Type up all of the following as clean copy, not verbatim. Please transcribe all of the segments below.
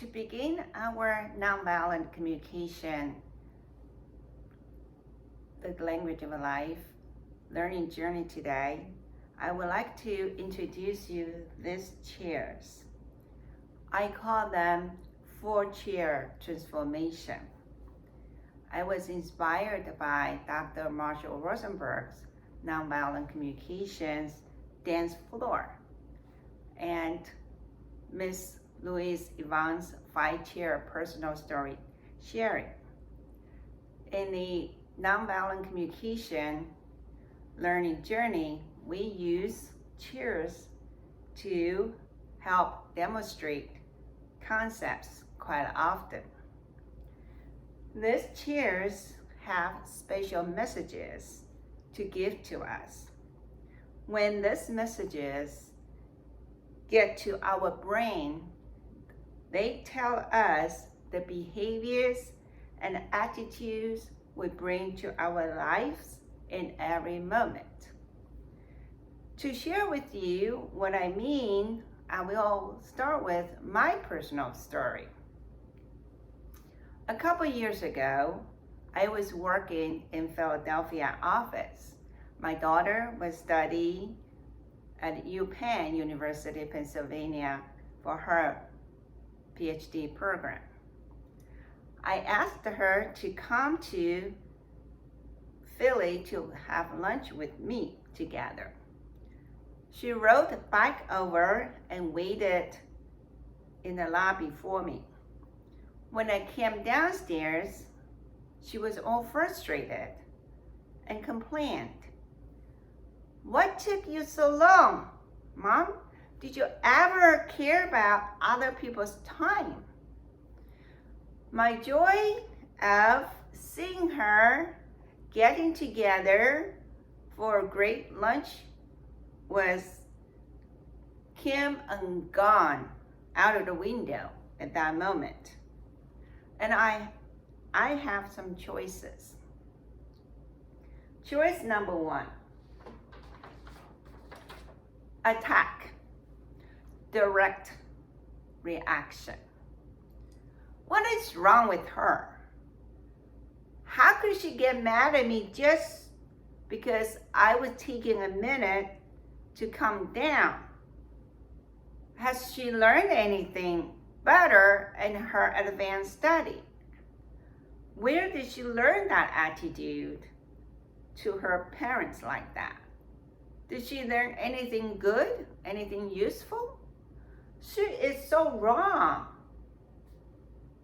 To begin our nonviolent communication, the language of life, learning journey today, I would like to introduce you these chairs. I call them 4-chair transformation. I was inspired by Dr. Marshall Rosenberg's nonviolent communications dance floor and Miss Louise Evans' 5-chair personal story sharing. In the nonviolent communication learning journey, we use chairs to help demonstrate concepts quite often. These chairs have special messages to give to us. When these messages get to our brain, they tell us the behaviors and attitudes we bring to our lives in every moment. To share with you what I mean, I will start with my personal story. A couple years ago, I was working in Philadelphia office. My daughter was studying at UPenn, University of Pennsylvania, for her PhD program. I asked her to come to Philly to have lunch with me together. She rode the bike over and waited in the lobby for me. When I came downstairs, she was all frustrated and complained. "What took you so long, Mom? Did you ever care about other people's time?" My joy of seeing her getting together for a great lunch was came and gone out of the window at that moment. And I have some choices. Choice number 1, attack, direct reaction. What is wrong with her? How could she get mad at me just because I was taking a minute to come down? Has she learned anything better in her advanced study? Where did she learn that attitude to her parents like that? Did she learn anything good, anything useful? She is so wrong.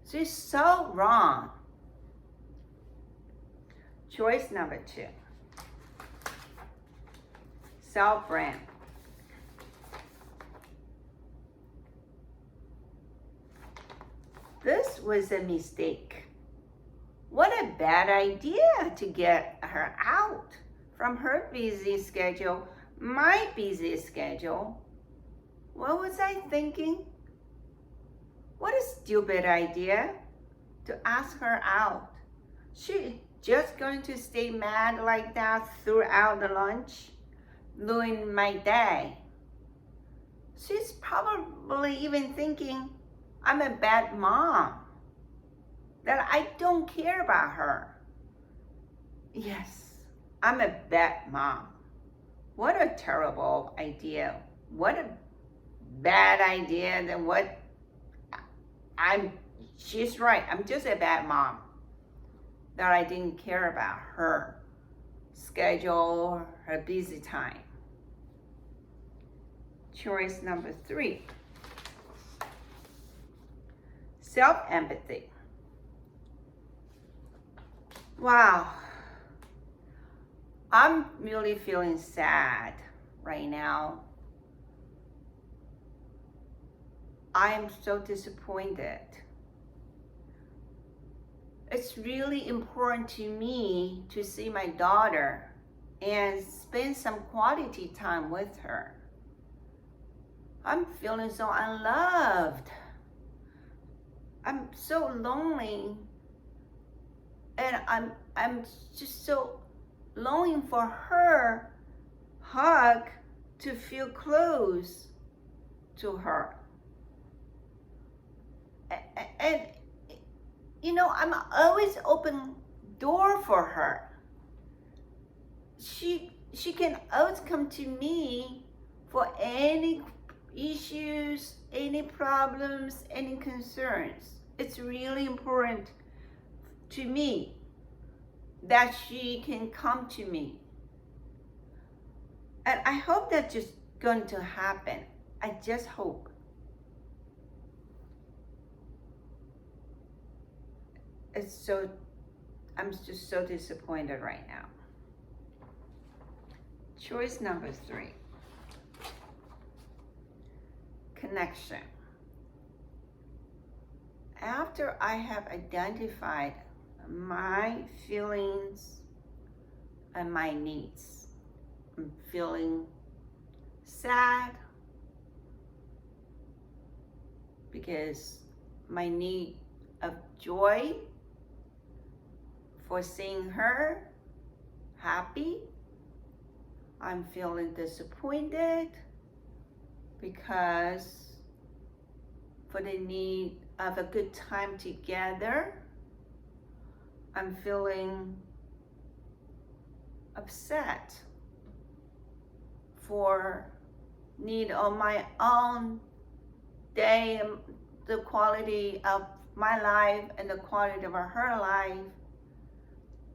She's so wrong. Choice number 2, self-blame. This was a mistake. What a bad idea to get her out from her busy schedule, my busy schedule. What was I thinking? What a stupid idea to ask her out. She just going to stay mad like that throughout the lunch, ruin my day. She's probably even thinking I'm a bad mom, that I don't care about her. Yes, I'm a bad mom. What a terrible idea. What a bad idea. Then what? She's right. I'm just a bad mom. That I didn't care about her schedule, her busy time. Choice number 3, self-empathy. Wow, I'm really feeling sad right now. I'm so disappointed. It's really important to me to see my daughter and spend some quality time with her. I'm feeling so unloved. I'm so lonely, and I'm just so longing for her hug, to feel close to her. And I'm always open door for her. She can always come to me for any issues, any problems, any concerns. It's really important to me that she can come to me. And I hope that's just going to happen. I just hope. I'm just so disappointed right now. Choice number 3. Connection. After I have identified my feelings and my needs, I'm feeling sad because my need of joy for seeing her happy. I'm feeling disappointed because for the need of a good time together. I'm feeling upset for need on my own day, the quality of my life and the quality of her life,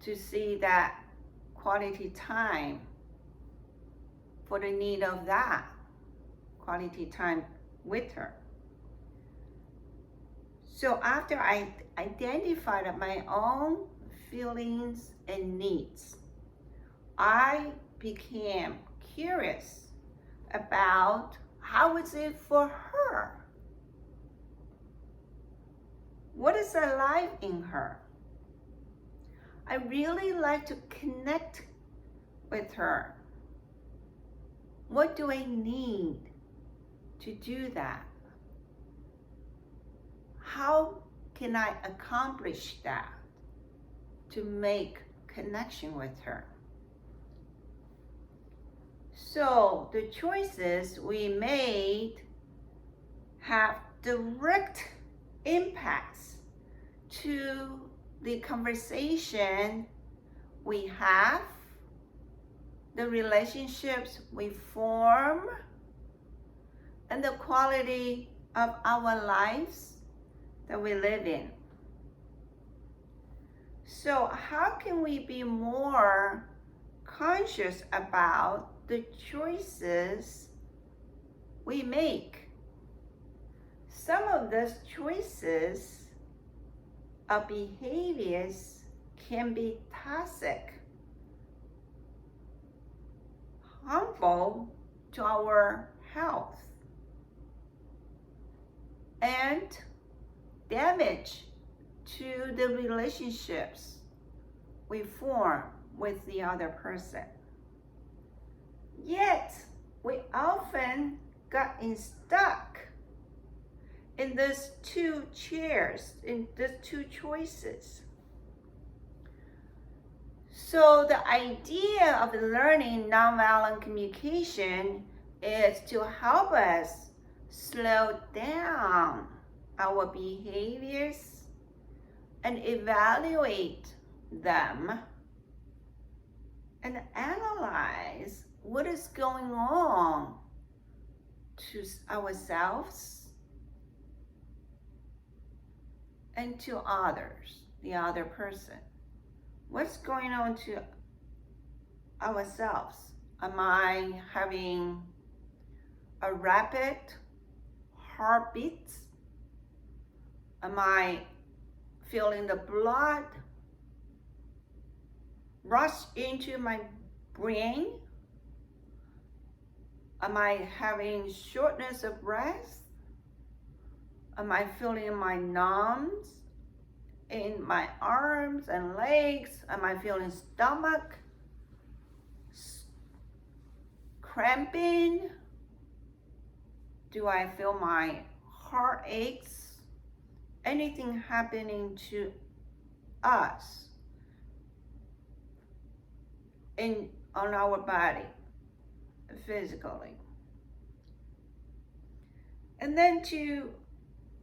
to see that quality time for the need of that quality time with her. So after I identified my own feelings and needs, I became curious about how is it for her? What is alive in her? I really like to connect with her. What do I need to do that? How can I accomplish that to make connection with her? So the choices we made have direct impacts to the conversation we have, the relationships we form, and the quality of our lives that we live in. So how can we be more conscious about the choices we make? Some of those choices of behaviors can be toxic, harmful to our health, and damage to the relationships we form with the other person. Yet, we often got stuck in those two chairs, in those two choices. So the idea of learning nonviolent communication is to help us slow down our behaviors and evaluate them and analyze what is going on to ourselves and to others, the other person. What's going on to ourselves? Am I having a rapid heartbeat? Am I feeling the blood rush into my brain? Am I having shortness of breath? Am I feeling my numbs in my arms and legs? Am I feeling stomach cramping? Do I feel my heart aches? Anything happening to us on our body physically? And then to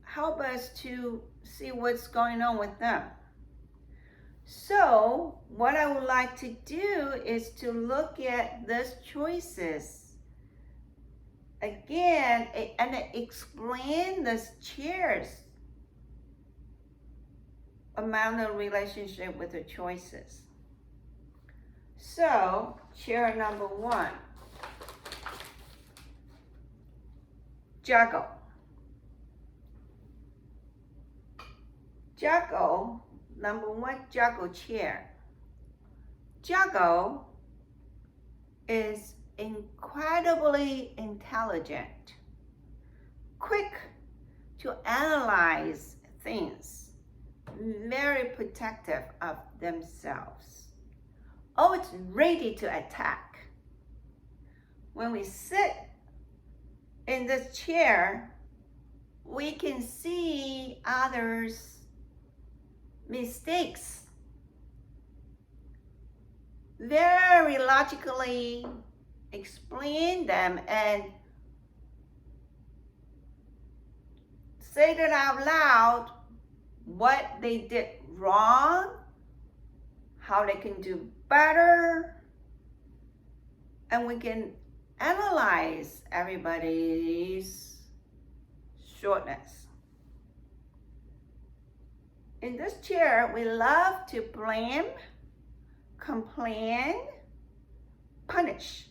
help us to see what's going on with them. So what I would like to do is to look at these choices again and explain these chairs amount of relationship with the choices. So chair number 1, juggle. Juggle, number 1 juggle chair. Juggle is incredibly intelligent, quick to analyze things, very protective of themselves, always ready to attack. When we sit in this chair, we can see others' mistakes very logically, explain them and say it out loud what they did wrong, how they can do better, and we can analyze everybody's shortness. In this chair, we love to blame, complain, punish,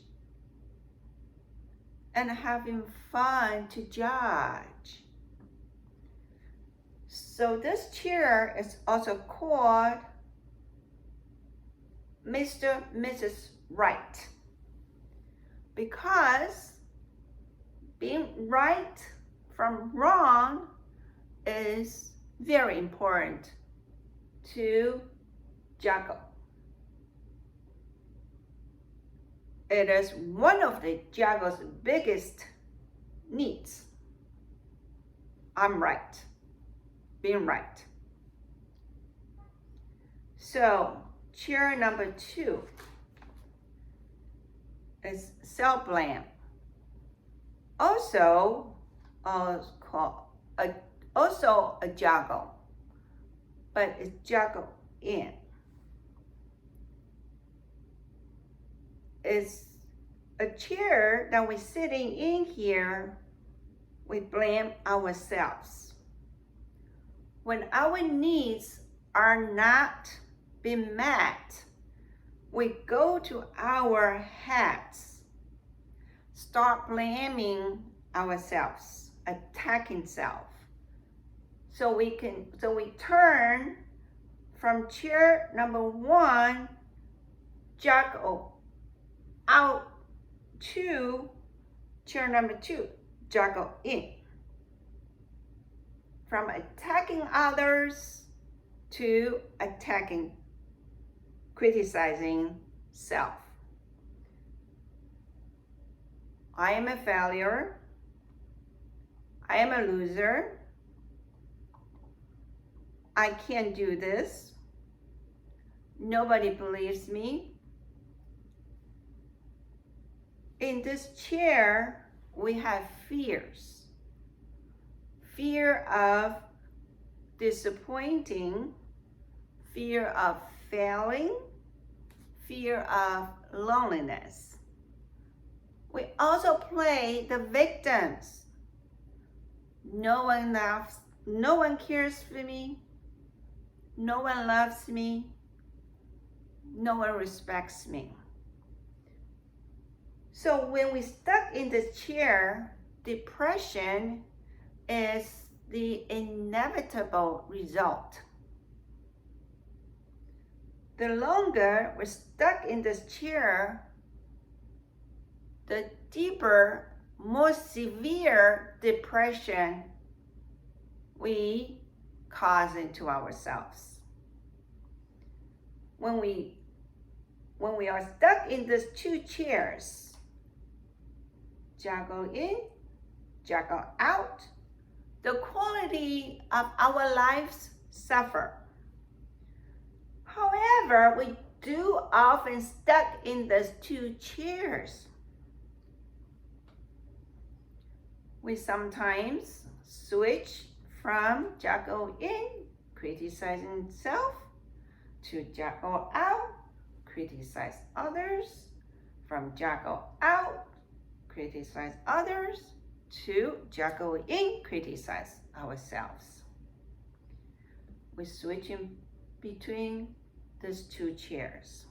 and having fun to judge. So this chair is also called Mr. Mrs. Right, because being right from wrong is very important to juggle. It is one of the juggle's biggest needs. I'm right, being right. So chair number 2 is self-blame. Also a juggle, but it's juggle in. It's a chair that we're sitting in here, we blame ourselves. When our needs are not being met, we go to our heads, start blaming ourselves, attacking self. So we turn from chair number 1, juggle out, to chair number 2, juggle in. From attacking others to attacking, criticizing self. I am a failure. I am a loser. I can't do this. Nobody believes me. In this chair, we have fears. Fear of disappointing, fear of failing, fear of loneliness. We also play the victims. No one loves, no one cares for me. No one loves me. No one respects me. So when we're stuck in this chair, depression is the inevitable result. The longer we're stuck in this chair, the deeper, more severe depression we cause into ourselves. When we are stuck in these 2 chairs, juggle in, juggle out, the quality of our lives suffer. However, we do often stuck in these 2 chairs. We sometimes switch from Jacko in, criticizing self, to Jacko out, criticize others, from Jacko out, criticize others, to Jacko in, criticize ourselves. We're switching between these two chairs.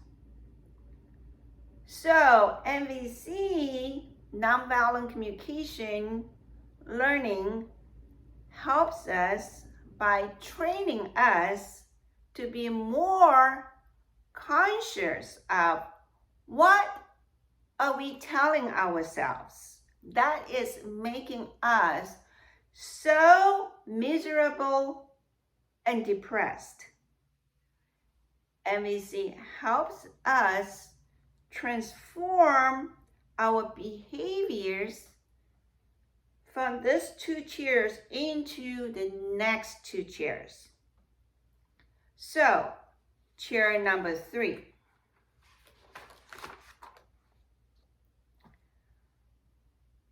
So NVC, nonviolent communication learning, helps us by training us to be more conscious of what are we telling ourselves that is making us so miserable and depressed. NVC helps us transform our behaviors from these two chairs into the next two chairs. So, chair number 3.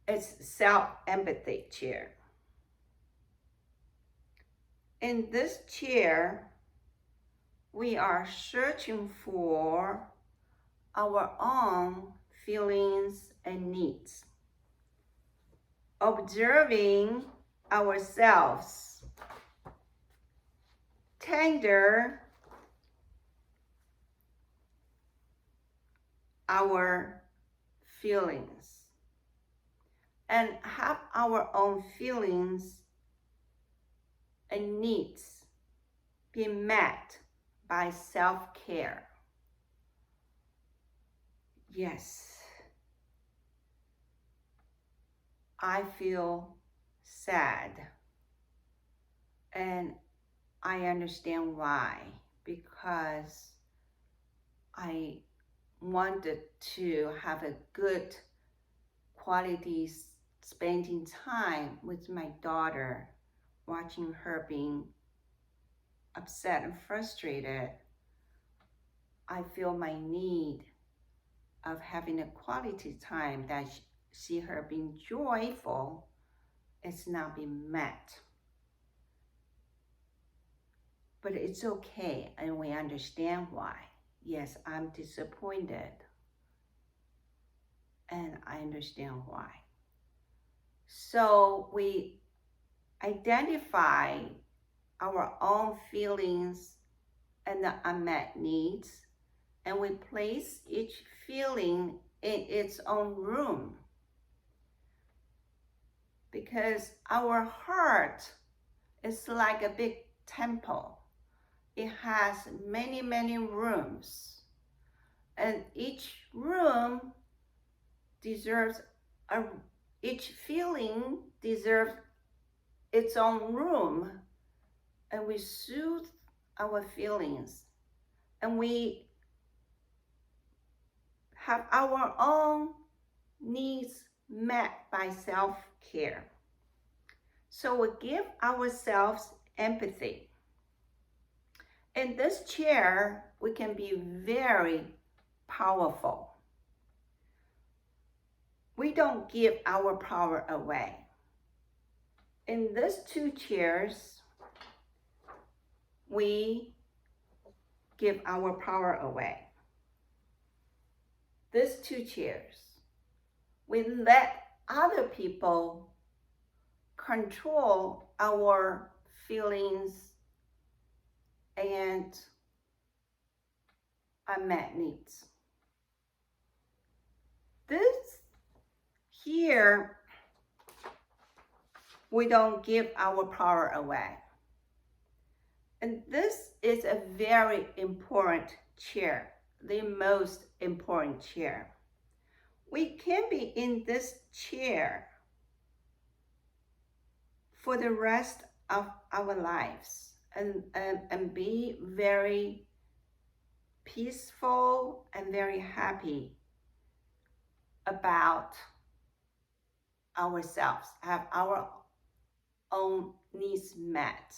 It's self-empathy chair. In this chair, we are searching for our own feelings and needs, observing ourselves, tender our feelings, and have our own feelings and needs be met by self-care. Yes, I feel sad, and I understand why, because I wanted to have a good quality spending time with my daughter, watching her being upset and frustrated. I feel my need of having a quality time that see her being joyful is not being met. But it's okay, and we understand why. Yes, I'm disappointed, and I understand why. So we identify our own feelings and the unmet needs, and we place each feeling in its own room. Because our heart is like a big temple. It has many, many rooms, and each room deserves each feeling deserves its own room, and we soothe our feelings, and we have our own needs met by self-care. So we give ourselves empathy. In this chair, we can be very powerful. We don't give our power away. In these two chairs, we give our power away. These two chairs, we let other people control our feelings and unmet needs. This here, we don't give our power away. And this is a very important chair, the most important chair. We can be in this chair for the rest of our lives and be very peaceful and very happy about ourselves, have our own needs met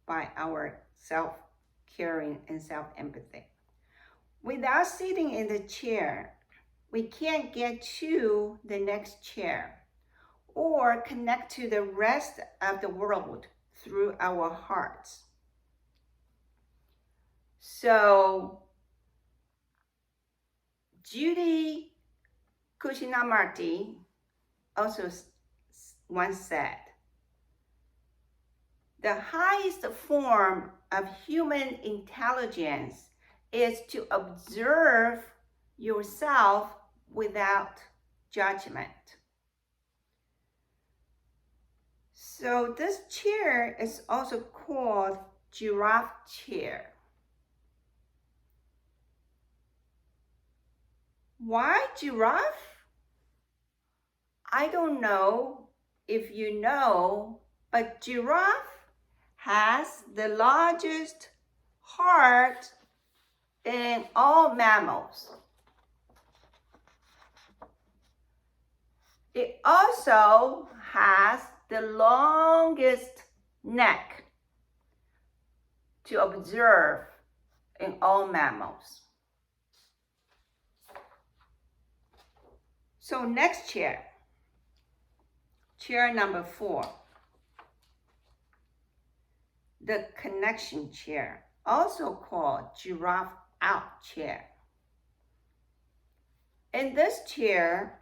by our self-caring and self-empathy. Without sitting in the chair, we can't get to the next chair. or connect to the rest of the world through our hearts. So Judy Krishnamurti also once said, the highest form of human intelligence is to observe yourself without judgment. So this chair is also called giraffe chair. Why giraffe? I don't know if you know, but giraffe has the largest heart in all mammals. It also has the longest neck to observe in all mammals. So next chair, chair number 4, the connection chair, also called giraffe out chair. In this chair,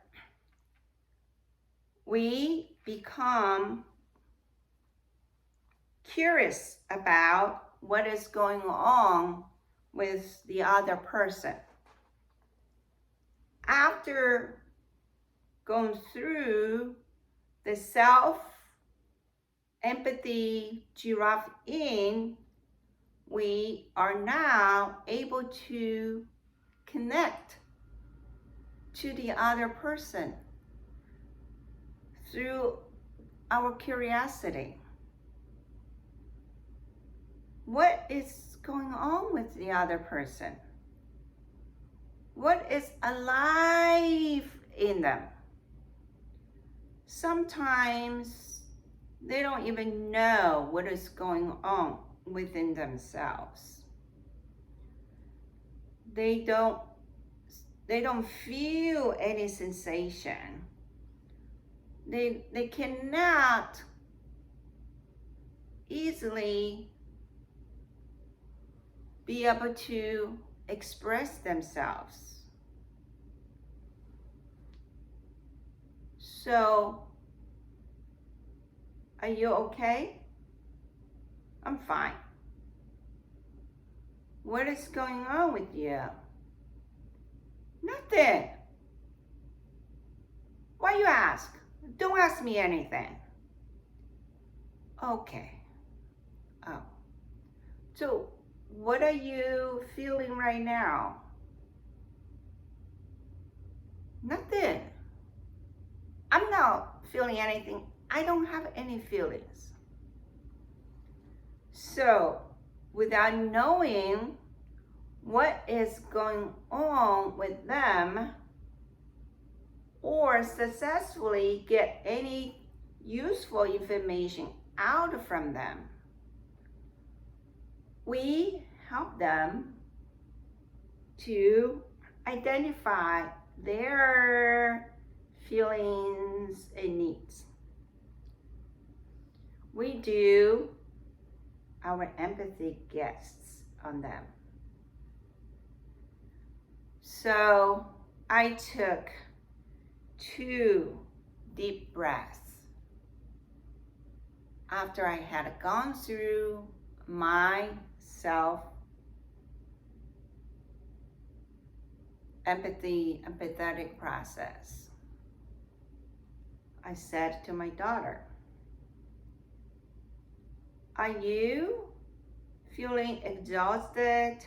we become curious about what is going on with the other person. After going through the self-empathy giraffe in, we are now able to connect to the other person through our curiosity. What is going on with the other person? What is alive in them? Sometimes they don't even know what is going on within themselves. They don't feel any sensation. They cannot easily be able to express themselves. So, are you okay? I'm fine. What is going on with you? Nothing. Why you ask? Don't ask me anything. Okay. Oh. So, what are you feeling right now? Nothing. I'm not feeling anything. I don't have any feelings. So, without knowing what is going on with them, or successfully get any useful information out from them, we help them to identify their feelings and needs. We do our empathy guests on them. So I took 2 deep breaths after I had gone through my empathetic process. I said to my daughter, are you feeling exhausted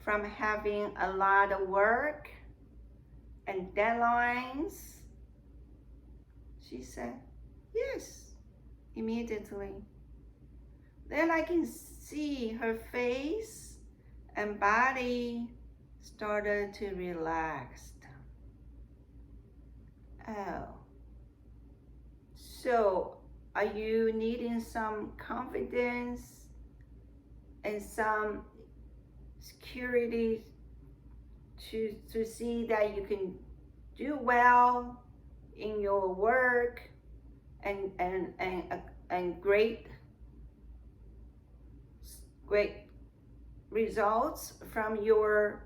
from having a lot of work and deadlines? She said, yes, immediately. Then I can see her face and body started to relax. Oh, so are you needing some confidence and some security to see that you can do well in your work and great results from your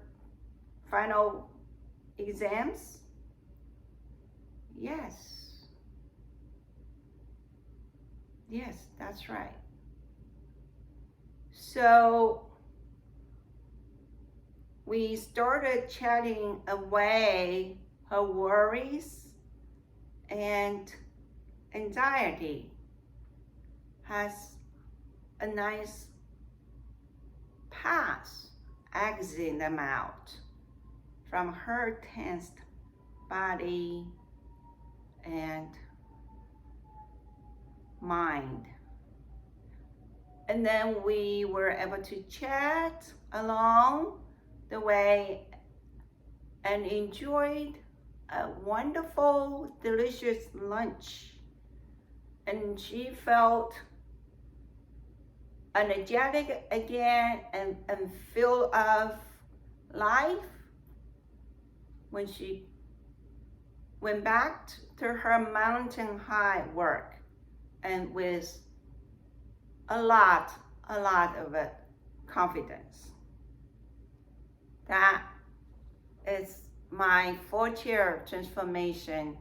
final exams? Yes. Yes, that's right. So we started chatting away her worries and anxiety. Has a nice path exiting them out from her tensed body and mind. And then we were able to chat along the way and enjoyed a wonderful, delicious lunch. And she felt energetic again and full of life when she went back to her mountain high work, and with a lot of confidence. That is my 4-chair transformation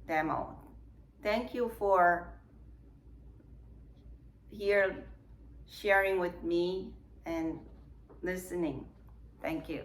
demo. Thank you for here sharing with me and listening. Thank you.